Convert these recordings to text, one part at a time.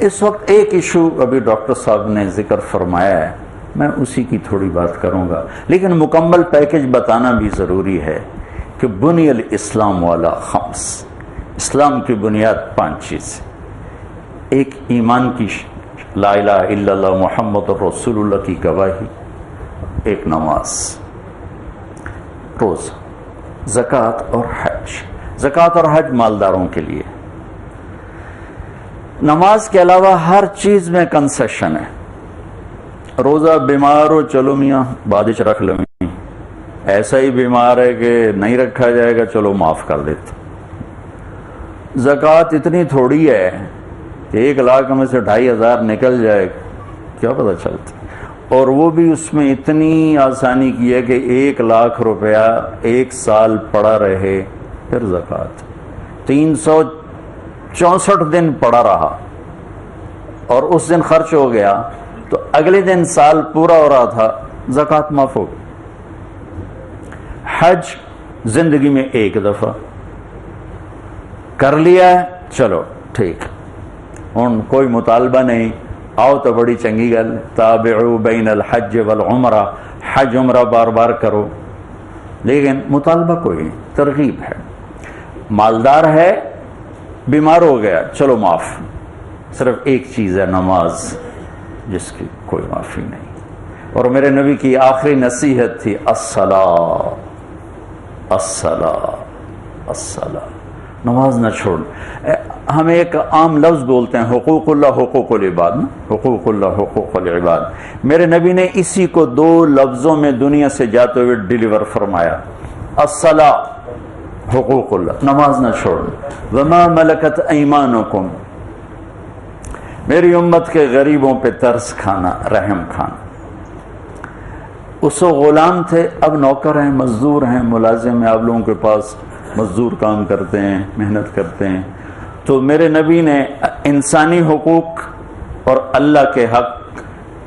اس وقت ایک ایشو ابھی ڈاکٹر صاحب نے ذکر فرمایا ہے، میں اسی کی تھوڑی بات کروں گا، لیکن مکمل پیکج بتانا بھی ضروری ہے کہ بنی الاسلام والا خمس، اسلام کی بنیاد 5 چیز، ایک ایمان کی لا الہ الا اللہ محمد رسول اللہ کی گواہی، ایک نماز، روزہ، زکوٰۃ اور حج۔ زکوٰۃ اور حج مالداروں کے لیے، نماز کے علاوہ ہر چیز میں کنسیشن ہے۔ روزہ بیمار ہو، چلو میاں بادش رکھ لو، ایسا ہی بیمار ہے کہ نہیں رکھا جائے گا، چلو معاف کر دیتا۔ زکوٰۃ اتنی تھوڑی ہے کہ 1 لاکھ میں سے 2,500 نکل جائے، کیا پتہ چلتا، اور وہ بھی اس میں اتنی آسانی کی ہے کہ 1 لاکھ روپیہ 1 سال پڑا رہے، پھر زکوٰۃ 364 دن پڑا رہا اور اس دن خرچ ہو گیا تو اگلے دن سال پورا ہو رہا تھا، زکوٰۃ معاف ہو گئی۔ حج زندگی میں 1 دفعہ کر لیا ہے، چلو ٹھیک، ہن کوئی مطالبہ نہیں، آؤ تو بڑی چنگی گل، تابعوا بین الحج والعمرہ، حج عمرہ بار بار کرو، لیکن مطالبہ کوئی نہیں، ترغیب ہے۔ مالدار ہے، بیمار ہو گیا، چلو معاف، صرف ایک چیز ہے نماز، جس کی کوئی معافی نہیں۔ اور میرے نبی کی آخری نصیحت تھی الصلاۃ، الصلاۃ، الصلاۃ، نماز نہ چھوڑ۔ ہم ایک عام لفظ بولتے ہیں حقوق اللہ حقوق العباد، حقوق اللہ حقوق العباد، میرے نبی نے اسی کو 2 لفظوں میں دنیا سے جاتے ہوئے ڈیلیور فرمایا، الصلاۃ، حقوق اللہ، نماز نہ چھوڑ، وما ملکت ایمانکم، میری امت کے غریبوں پہ ترس کھانا، رحم کھانا۔ اس غلام تھے، اب نوکر ہیں، مزدور ہیں، ملازم ہیں، آپ لوگوں کے پاس مزدور کام کرتے ہیں، محنت کرتے ہیں، تو میرے نبی نے انسانی حقوق اور اللہ کے حق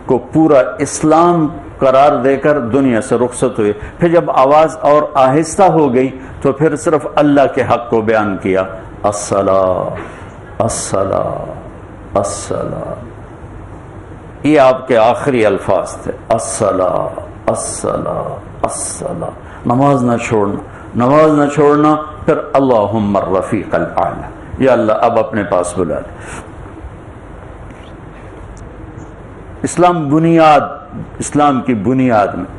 کو پورا اسلام قرار دے کر دنیا سے رخصت ہوئے۔ پھر جب آواز اور آہستہ ہو گئی تو پھر صرف اللہ کے حق کو بیان کیا، الصلاۃ، الصلاۃ، الصلاۃ، یہ آپ کے آخری الفاظ تھے، الصلاۃ، الصلاۃ، الصلاۃ، نماز نہ چھوڑنا، نماز نہ چھوڑنا، پھر اللہم الرفیق الاعلی، یا اللہ اب اپنے پاس بلا لے۔ اسلام بنیاد، اسلام کی بنیاد میں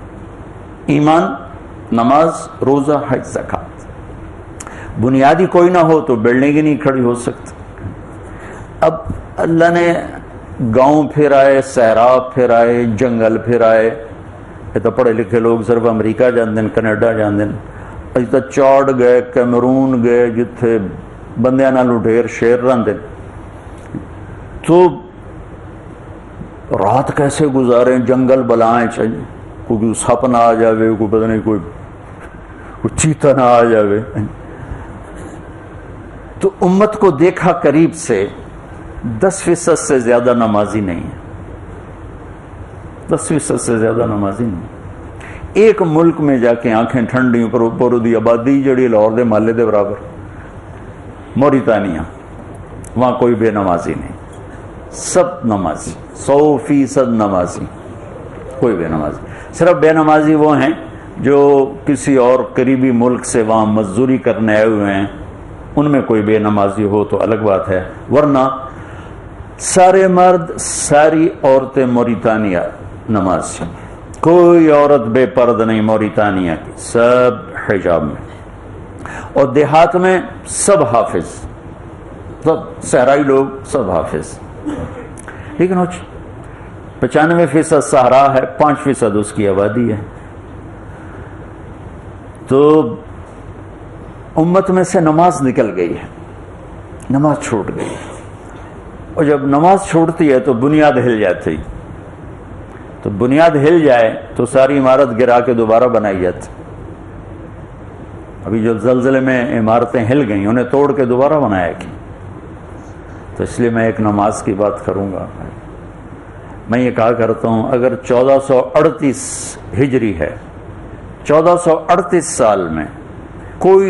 ایمان، نماز، روزہ، حج، زکوٰۃ، بنیادی کوئی نہ ہو تو بلڈنگ ہی نہیں کھڑی ہو سکتی۔ اب اللہ نے گاؤں پھرائے، صحرا پھرائے، جنگل پھرائے، یہ تو پڑھے لکھے لوگ صرف امریکہ جاندے، کینیڈا جاندے، اج تو چاڑ گئے، کیمرون گئے، جتھے بندیاں نال ڈھیر شیر رہندے، تو رات کیسے گزاریں، جنگل بلائیں چاہیے، کوئی سپ نہ آ جاوے، کوئی پتہ نہیں کوئی چیتا نہ آ جاوے۔ تو امت کو دیکھا قریب سے، 10% سے زیادہ نمازی نہیں ہے، 10% سے زیادہ نمازی نہیں۔ ایک ملک میں جا کے آنکھیں ٹھنڈی پر دی آبادی جڑی لاہور دے محلے دے برابر، موریتانیہ، وہاں کوئی بے نمازی نہیں، سب نمازی، 100% نمازی، کوئی بے نمازی۔ صرف بے نمازی وہ ہیں جو کسی اور قریبی ملک سے وہاں مزدوری کرنے آئے ہوئے ہیں، ان میں کوئی بے نمازی ہو تو الگ بات ہے، ورنہ سارے مرد، ساری عورتیں موریتانیہ نمازی، کوئی عورت بے پرد نہیں موریتانیہ کی، سب حجاب میں، اور دیہات میں سب حافظ، سب صحرائی لوگ سب حافظ، لیکن 95% صحرا ہے، 5% اس کی آبادی ہے۔ تو امت میں سے نماز نکل گئی ہے، نماز چھوٹ گئی ہے، اور جب نماز چھوٹتی ہے تو بنیاد ہل جاتی، تو بنیاد ہل جائے تو ساری عمارت گرا کے دوبارہ بنائی جاتی۔ ابھی جو زلزلے میں عمارتیں ہل گئیں انہیں توڑ کے دوبارہ بنایا گیا، تو اس لیے میں ایک نماز کی بات کروں گا۔ میں یہ کہا کرتا ہوں اگر 1438 ہجری ہے، 1438 سال میں کوئی